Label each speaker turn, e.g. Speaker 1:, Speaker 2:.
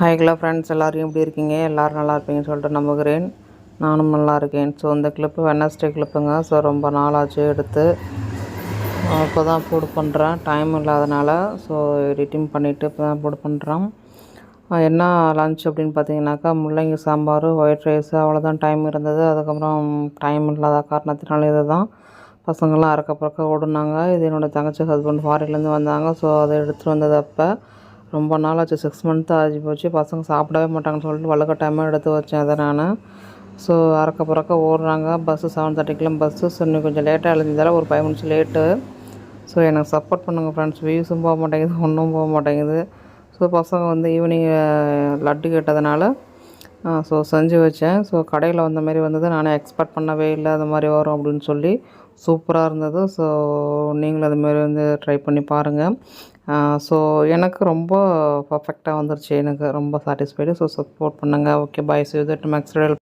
Speaker 1: Hello friends, எல்லோரும் எப்படி இருக்கீங்க? எல்லோரும் நல்லா இருப்பீங்கன்னு சொல்லிட்டு நம்புகிறேன். நானும் நல்லா இருக்கேன். ஸோ இந்த கிளிப்பு வெட்னஸ்டே கிளிப்புங்க. ஸோ ரொம்ப நாளாச்சு எடுத்து இப்போ தான் அப்லோட் பண்ணுறேன். டைம் இல்லாதனால ஸோ எடிட்டிங் பண்ணிவிட்டு இப்போ தான் அப்லோட் பண்ணுறேன். என்ன லன்ச் அப்படின்னு பார்த்தீங்கன்னாக்கா, முள்ளங்கி சாம்பார், ஒயிட் ரைஸு, அவ்வளோதான் டைம் இருந்தது. அதுக்கப்புறம் டைம் இல்லாத காரணத்தினால இது தான் பசங்கள்லாம் அறக்க பறக்க ஓடுனாங்க. இது என்னோடய தங்கச்சி ஹஸ்பண்ட் ஃபாரின்லேருந்து வந்தாங்க. ஸோ அதை எடுத்துகிட்டு வந்தது அப்போ ரொம்ப நாள் ஆச்சு, 6 மந்த் ஆகி போச்சு. பசங்க சாப்பிடவே மாட்டாங்கன்னு சொல்லிட்டு வலுக்கட்டாயமாக எடுத்து வச்சேன் அதை நான். ஸோ அறக்க பறக்க ஓடுறாங்க. Bus 7:30க்கெலாம் bus. ஸோ இன்னும் கொஞ்சம் லேட்டாக எழுந்ததால் ஒரு 5 மினிட்ஸ் லேட்டு. ஸோ எனக்கு சப்போர்ட் பண்ணுங்கள் ஃப்ரெண்ட்ஸ். வியூஸும் போக மாட்டேங்குது, ஒன்றும் போக மாட்டேங்குது. ஸோ பசங்க வந்து ஈவினிங் லட்டு கேட்டதுனால ஸோ செஞ்சு வச்சேன். ஸோ கடையில் வந்த மாதிரி வந்தது. நானே எக்ஸ்பெக்ட் பண்ணவே இல்லை அது மாதிரி வரும் அப்படின்னு சொல்லி. சூப்பராக இருந்தது. ஸோ நீங்களும் அதுமாரி வந்து ட்ரை பண்ணி பாருங்கள். ஸோ எனக்கு ரொம்ப பர்ஃபெக்டாக வந்துருச்சு. எனக்கு ரொம்ப சாட்டிஸ்ஃபைடு. ஸோ சப்போர்ட் பண்ணுங்கள். Okay, bye. C you that next வீடியோவில்